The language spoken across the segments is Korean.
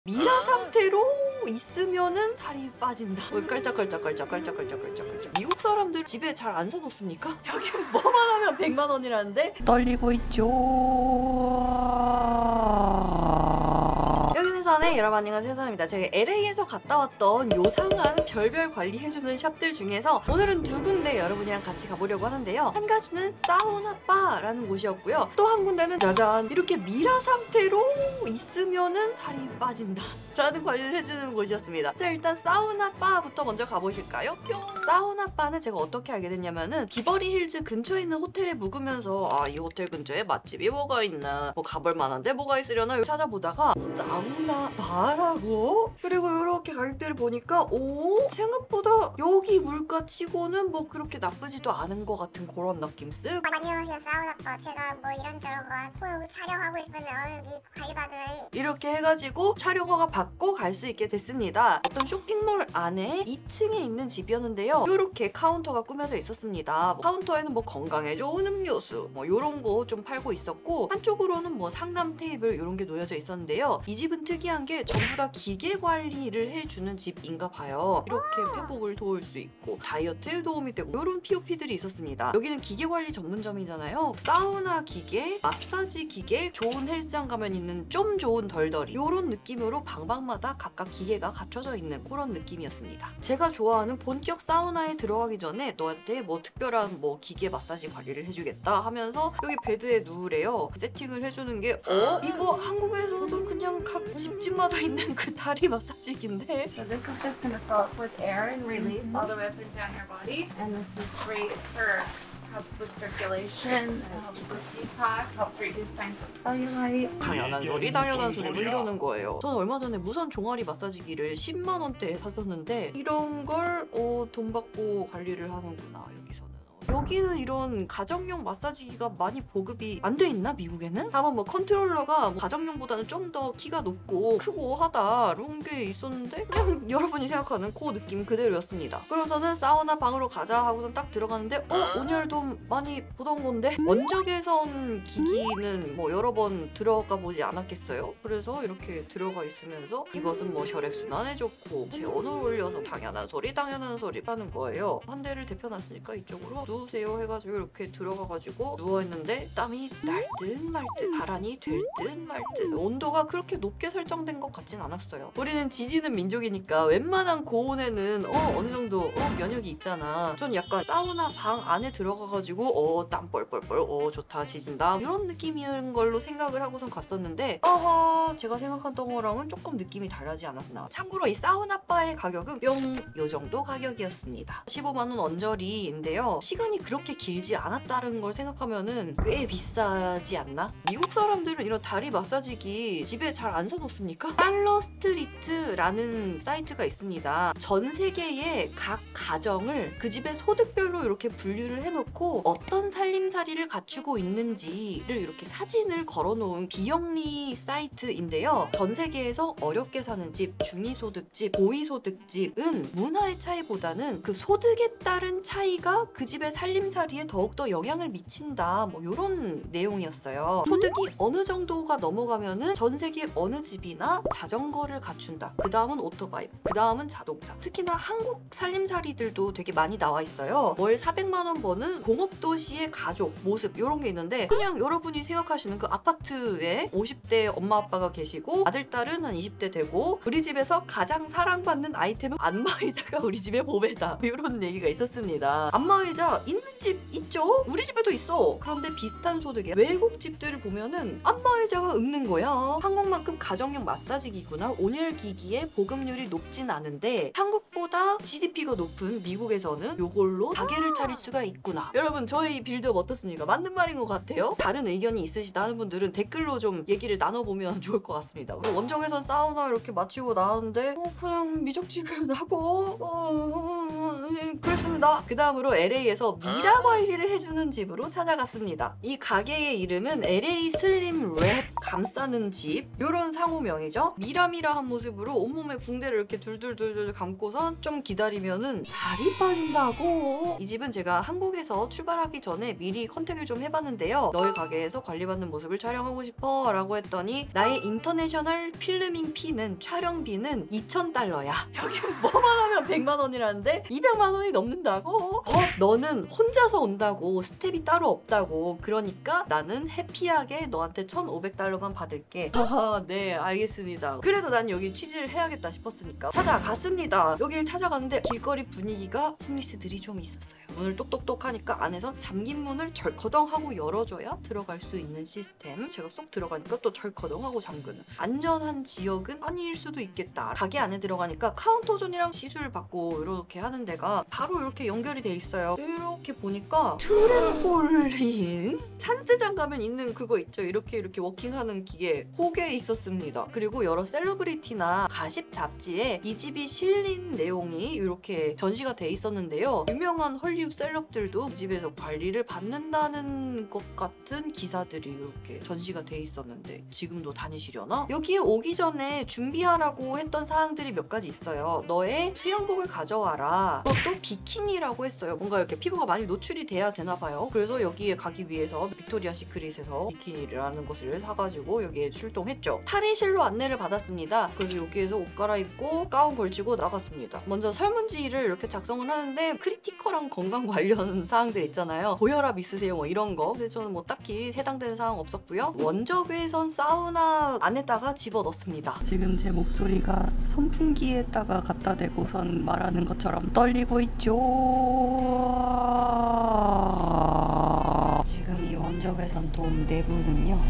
미라 상태로 있으면은 살이 빠진다. 깔짝깔짝깔짝깔짝깔짝깔짝. 미국 사람들 집에 잘 안 사놓습니까? 여기 뭐만 하면 100만 원이라는데 떨리고 있죠. 여기는 선의 여러분 안녕하세요, 선입니다. 제가 LA에서 갔다 왔던 요상한 별별 관리해주는 샵들 중에서 오늘은 두 군데 여러분이랑 같이 가보려고 하는데요. 한 가지는 사우나바라는 곳이었고요. 또 한 군데는 짜잔, 이렇게 미라 상태로 있으면은 살이 빠진다 라는 관리를 해주는 곳이었습니다. 자, 일단 사우나바부터 먼저 가보실까요? 뿅! 사우나바는 제가 어떻게 알게 됐냐면은 비버리 힐즈 근처에 있는 호텔에 묵으면서 이 호텔 근처에 맛집이 뭐가 있나, 뭐 가볼 만한데 뭐가 있으려나 찾아보다가 사우나바라고? 그리고 이렇게 가격대를 보니까 생각보다 여기 물가 치고는 뭐 그렇게 나쁘지도 않은 것 같은 그런 느낌 쓱. 안녕하세요, 사우나바. 제가 뭐 이런저런 거 촬영하고 싶은데 여기 관리받으면 이렇게 해가지고 촬영허가 받고 갈 수 있게 됐습니다. 어떤 쇼핑몰 안에 2층에 있는 집이었는데요. 이렇게 카운터가 꾸며져 있었습니다. 카운터에는 뭐 건강에 좋은 음료수 뭐 이런 거 좀 팔고 있었고, 한쪽으로는 뭐 상담 테이블 이런 게 놓여져 있었는데요. 이 집은 특이한 게 전부 다 기계 관리를 해주는 집인가 봐요. 이렇게 회복을 도울 수 있고 다이어트에 도움이 되고 이런 POP들이 있었습니다. 여기는 기계 관리 전문점이잖아요. 사우나 기계, 마사지 기계, 좋은 헬스장 가면 있는 좀 좋은 덜덜이 이런 느낌으로 방방마다 각각 기계가 갖춰져 있는 그런 느낌이었습니다. 제가 좋아하는 본격 사우나에 들어가기 전에 너한테 뭐 특별한 뭐 기계 마사지 관리를 해주겠다 하면서 여기 베드에 누우래요. 세팅을 해주는 게 이거 한국에서도 그냥 각 집집마다 있는 그 다리 마사지기인데. So this is just going to fill up with air and release all the way up and down your body. And this is great for helps with circulation, helps with detox, helps reduce signs of cellulite. 당연한 소리 뭐 이러는 거예요. 저는 얼마 전에 무선 종아리 마사지기를 10만 원대에 샀었는데 이런 걸 돈 받고 관리를 하는구나, 여기서는. 여기는 이런 가정용 마사지기가 많이 보급이 안 돼 있나, 미국에는? 다만 뭐 컨트롤러가 가정용보다는 좀 더 키가 높고 크고 하다 이런 게 있었는데 그냥 여러분이 생각하는 그 느낌 그대로였습니다. 그래서는 사우나 방으로 가자 하고선 딱 들어갔는데 온열 좀 많이 보던 건데 원적 개선 기기는 뭐 여러 번 들어가 보지 않았겠어요? 그래서 이렇게 들어가 있으면서 이것은 뭐 혈액순환에 좋고 체온을 올려서 당연한 소리 하는 거예요. 한 대를 대펴놨으니까 이쪽으로 누우세요 해가지고 이렇게 들어가가지고 누워있는데 땀이 날 듯 말 듯, 발안이 될 듯 말 듯. 온도가 그렇게 높게 설정된 것 같진 않았어요. 우리는 지지는 민족이니까 웬만한 고온에는 어느 정도 면역이 있잖아. 전 약간 사우나 방 안에 들어가가지고 땀 뻘뻘뻘 좋다 지진다 이런 느낌인 걸로 생각을 하고선 갔었는데 제가 생각했던 거랑은 조금 느낌이 다르지 않았나. 참고로 이 사우나바의 가격은 뿅 요 정도 가격이었습니다. 15만 원 언저리인데요. 시간이 그렇게 길지 않았다는 걸 생각하면은 꽤 비싸지 않나? 미국 사람들은 이런 다리 마사지기 집에 잘 안 사놓습니까? 달러 스트리트라는 사이트가 있습니다. 전 세계의 각 가정을 그 집의 소득별로 이렇게 분류를 해놓고 어떤 살림살이를 갖추고 있는지를 이렇게 사진을 걸어놓은 비영리 사이트인데요. 전 세계에서 어렵게 사는 집, 중위소득집, 고위소득집은 문화의 차이보다는 그 소득에 따른 차이가 그 집의 살림살이에 더욱더 영향을 미친다, 뭐 이런 내용이었어요. 소득이 어느 정도가 넘어가면은 전 세계 어느 집이나 자전거를 갖춘다. 그 다음은 오토바이, 그 다음은 자동차. 특히나 한국 살림살이들도 되게 많이 나와 있어요. 월 400만 원 버는 공업도시의 가족 모습 이런 게 있는데 그냥 여러분이 생각하시는 그 아파트에 50대 엄마 아빠가 계시고 아들 딸은 한 20대 되고 우리 집에서 가장 사랑받는 아이템은 안마의자가 우리 집의 보배다, 이런 얘기가 있었습니다. 안마의자 있는 집 있죠? 우리 집에도 있어. 그런데 비슷한 소득에 외국 집들을 보면은 안마의자가 없는 거야. 한국만큼 가정용 마사지기구나 온열기기의 보급률이 높진 않은데 한국보다 GDP가 높은 미국에서는 요걸로 가게를 차릴 수가 있구나. 여러분, 저희 빌드업 어떻습니까? 맞는 말인 것 같아요? 다른 의견이 있으시다 하는 분들은 댓글로 좀 얘기를 나눠보면 좋을 것 같습니다. 원정에선 사우나 이렇게 마치고 나왔는데 그냥 미적지근하고 그랬습니다. 그 다음으로 LA에서 미라 관리를 해주는 집으로 찾아갔습니다. 이 가게의 이름은 LA 슬림 랩 감싸는 집, 요런 상호명이죠. 미라미라한 모습으로 온몸에 붕대를 이렇게 둘둘둘둘 감고선 좀 기다리면은 살이 빠진다고. 이 집은 제가 한국에서 출발하기 전에 미리 컨택을 좀 해봤는데요. 너희 가게에서 관리받는 모습을 촬영하고 싶어 라고 했더니 나의 인터내셔널 필름ing 피는 촬영비는 $2,000야. 여기 뭐만 하면 100만 원이라는데 200만 원이 넘는다고? 너는 혼자서 온다고, 스텝이 따로 없다고. 그러니까 나는 해피하게 너한테 $1,500만 받을게. 네, 알겠습니다. 그래도 난 여기 취직을 해야겠다 싶었으니까 찾아갔습니다. 여기를 찾아갔는데 길거리 분위기가 홈리스들이 좀 있었어요. 문을 똑똑똑 하니까 안에서 잠긴 문을 절커덩하고 열어줘야 들어갈 수 있는 시스템. 제가 쏙 들어가니까 또 절커덩하고 잠그는. 안전한 지역은 아닐 수도 있겠다. 가게 안에 들어가니까 카운터존이랑 시술 받고 이렇게 하는 데가 바로 이렇게 연결이 돼 있어요. 이렇게 보니까 트램폴린 산스장 가면 있는 그거 있죠. 이렇게 워킹하는 기계, 그게 있었습니다. 그리고 여러 셀러브리티나 가십 잡지에 이 집이 실린 내용이 이렇게 전시가 돼 있었는데요. 유명한 헐리우드 셀럽들도 이 집에서 관리를 받는다는 것 같은 기사들이 이렇게 전시가 돼 있었는데 지금도 다니시려나? 여기에 오기 전에 준비하라고 했던 사항들이 몇 가지 있어요. 너의 수영복을 가져와라. 그것도 비키니라고 했어요. 뭔가 이렇게 피부가 많이 노출이 돼야 되나 봐요. 그래서 여기에 가기 위해서 빅토리아 시크릿에서 비키니라는 것을 사가지고 여기에 출동했죠. 탈의실로 안내를 받았습니다. 그래서 여기에서 옷 갈아입고 가운 걸치고 나갔습니다. 먼저 설문지를 이렇게 작성을 하는데 크리티컬한 건강 관련 사항들 있잖아요. 고혈압 있으세요? 뭐 이런 거. 근데 저는 뭐 딱히 해당되는 사항 없었고요. 원적외선 사우나 안에다가 집어넣습니다. 지금 제 목소리가 선풍기에다가 갖다 대고선 말하는 것처럼 떨리고 있죠. 지금 이 원적외선 돔 내부는요.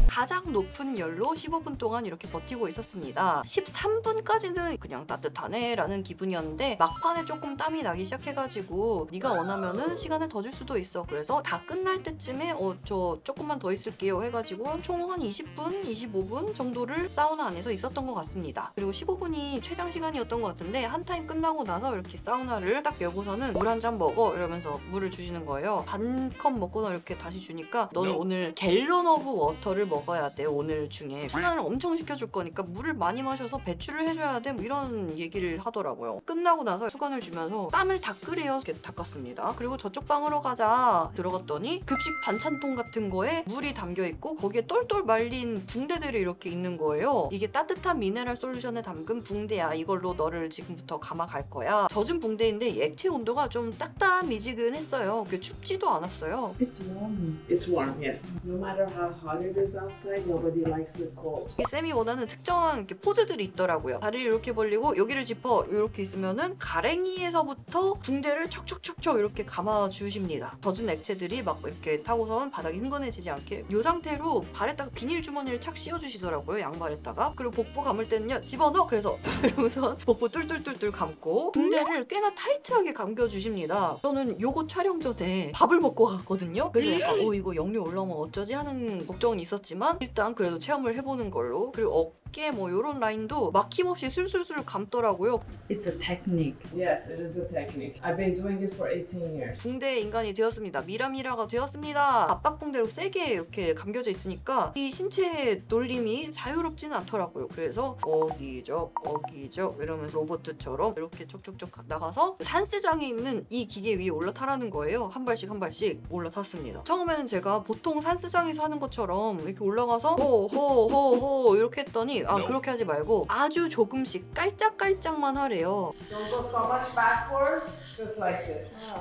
가장 높은 열로 15분 동안 이렇게 버티고 있었습니다. 13분까지는 그냥 따뜻하네 라는 기분이었는데 막판에 조금 땀이 나기 시작해가지고 네가 원하면은 시간을 더 줄 수도 있어. 그래서 다 끝날 때쯤에 저 조금만 더 있을게요 해가지고 총 한 20분, 25분 정도를 사우나 안에서 있었던 것 같습니다. 그리고 15분이 최장 시간이었던 것 같은데 한 타임 끝나고 나서 이렇게 사우나를 딱 열고서는 물 한 잔 먹어 이러면서 물을 주시는 거예요. 반 컵 먹고서 이렇게 다시 주니까 너는 오늘 갤런 오브 워터를 먹어야 돼. 오늘 중에 순환을 엄청 시켜줄 거니까 물을 많이 마셔서 배출을 해줘야 돼. 뭐 이런 얘기를 하더라고요. 끝나고 나서 수건을 주면서 땀을 닦으래요. 이렇게 닦았습니다. 그리고 저쪽 방으로 가자 들어갔더니 급식 반찬통 같은 거에 물이 담겨있고 거기에 똘똘 말린 붕대들이 이렇게 있는 거예요. 이게 따뜻한 미네랄 솔루션에 담근 붕대야. 이걸로 너를 지금부터 감아갈 거야. 젖은 붕대인데 액체 온도가 좀 딱딱미지근했어요. 춥지도 않았어요. It's warm. It's warm, yes. No matter how hot it is outside, nobody likes it cold. 쌤이 원하는 특정한 이렇게 포즈들이 있더라고요. 다리를 이렇게 벌리고 여기를 짚어 이렇게 있으면은 가랭이에서부터 붕대를 척척척척 이렇게 감아주십니다. 젖은 액체들이 막 이렇게 타고선 바닥이 흥건해지지 않게 이 상태로 발에다가 비닐 주머니를 착 씌워주시더라고요. 양발에다가. 그리고 복부 감을 때는요 집어넣어. 그래서 이러고선 복부 뚫뚫뚫뚫 감고 붕대를 꽤나 타이트하게 감겨주십니다. 저는 요거 촬영 전에 밥을 먹고 갔거든요. 그래서 약간 이거 역류 올라오면 어쩌지 하는 걱정은 있었지만 일단 그래도 체험을 해보는 걸로. 그리고 어깨 뭐 이런 라인도 막힘없이 술술술 감더라고요. It's a technique. Yes, it is a technique. I've been doing this for 18 years. 붕대 인간이 되었습니다. 미라미라가 되었습니다. 압박 붕대로 세게 이렇게 감겨져 있으니까 이 신체의 놀림이 자유롭지는 않더라고요. 그래서 어기적 이러면서 로봇처럼 이렇게 쪽쪽쪽 나가서 산스장에 있는 이 기계 위에 올라타라는 거예요. 한 발씩 한 발씩 올라탔습니다. 처음에는 제가 보통 산스장에서 하는 것처럼 이렇게 올라가서 호호호호 이렇게 했더니 그렇게 하지 말고 아주 조금씩 깔짝깔짝만 하래요. Don't go so much backward, just like this.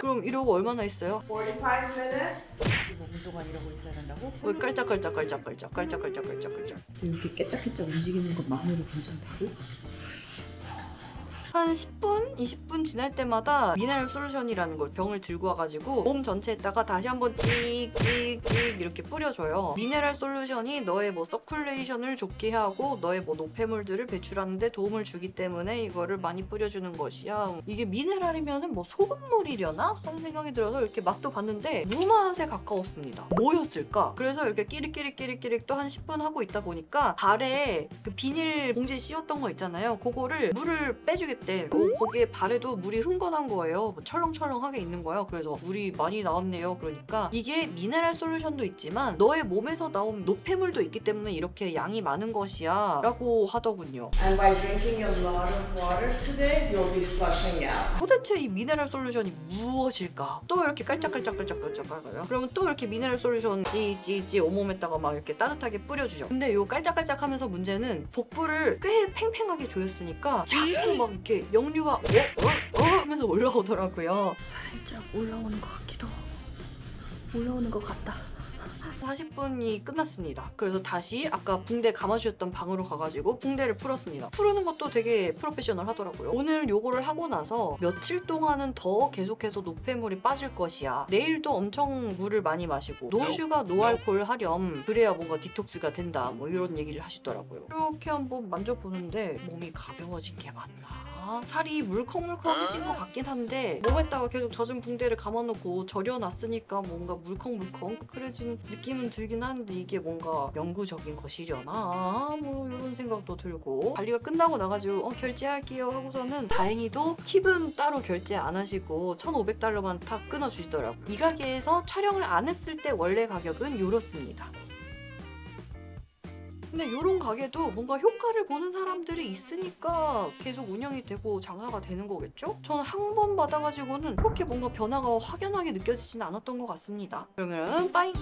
그럼 이러고 얼마나 있어요? 45 minutes. 15분 동안 이러고 있어야 된다고? 깔짝깔짝. 이렇게 깨짝깨짝 움직이는 건 마음으로 괜찮다고? 한 10분, 20분 지날 때마다 미네랄 솔루션이라는 걸 병을 들고 와가지고 몸 전체에다가 다시 한번 찍찍찍 이렇게 뿌려줘요. 미네랄 솔루션이 너의 뭐 서큘레이션을 좋게 하고 너의 뭐 노폐물들을 배출하는데 도움을 주기 때문에 이거를 많이 뿌려주는 것이야. 이게 미네랄이면은 뭐 소금물이려나? 하는 생각이 들어서 이렇게 맛도 봤는데 무맛에 가까웠습니다. 뭐였을까? 그래서 이렇게 끼릭끼릭 또 한 10분 하고 있다 보니까 발에 그 비닐 봉지에 씌웠던 거 있잖아요. 그거를 물을 빼주겠대. 거기에 발에도 물이 흥건한 거예요. 뭐 철렁철렁하게 있는 거예요. 그래서 물이 많이 나왔네요. 그러니까 이게 미네랄 솔루션도 있지만 너의 몸에서 나온 노폐물도 있기 때문에 이렇게 양이 많은 것이야 라고 하더군요. And by drinking a lot of water today, you'll be flushing out. 도대체 이 미네랄 솔루션이 무엇일까? 또 이렇게 깔짝깔짝깔짝깔짝깔짝요. 그러면 또 이렇게 미네랄 솔루션 찌찌찌 온몸에다가 막 이렇게 따뜻하게 뿌려주죠. 근데 요 깔짝깔짝하면서 문제는 복부를 꽤 팽팽하게 조였으니까 자꾸 막 이렇게 역류가 하면서 올라오더라고요. 살짝 올라오는 것 같기도 올라오는 것 같다. 40분이 끝났습니다. 그래서 다시 아까 붕대 감아주셨던 방으로 가가지고 붕대를 풀었습니다. 푸르는 것도 되게 프로페셔널 하더라고요. 오늘 요거를 하고 나서 며칠 동안은 더 계속해서 노폐물이 빠질 것이야. 내일도 엄청 물을 많이 마시고 노슈가 노알콜 하렴. 그래야 뭔가 디톡스가 된다. 뭐 이런 얘기를 하시더라고요. 이렇게 한번 만져보는데 몸이 가벼워진 게 맞나? 살이 물컹물컹해진 것 같긴 한데 몸에다가 계속 젖은 붕대를 감아놓고 절여놨으니까 뭔가 물컹물컹 그래진 느낌은 들긴 하는데 이게 뭔가 영구적인 것이려나? 뭐 이런 생각도 들고 관리가 끝나고 나가지고 결제할게요 하고서는 다행히도 팁은 따로 결제 안 하시고 $1,500만 탁 끊어주시더라고요. 이 가게에서 촬영을 안 했을 때 원래 가격은 이렇습니다. 근데 이런 가게도 뭔가 효과를 보는 사람들이 있으니까 계속 운영이 되고 장사가 되는 거겠죠? 저는 한 번 받아가지고는 그렇게 뭔가 변화가 확연하게 느껴지진 않았던 것 같습니다. 그러면 빠잉!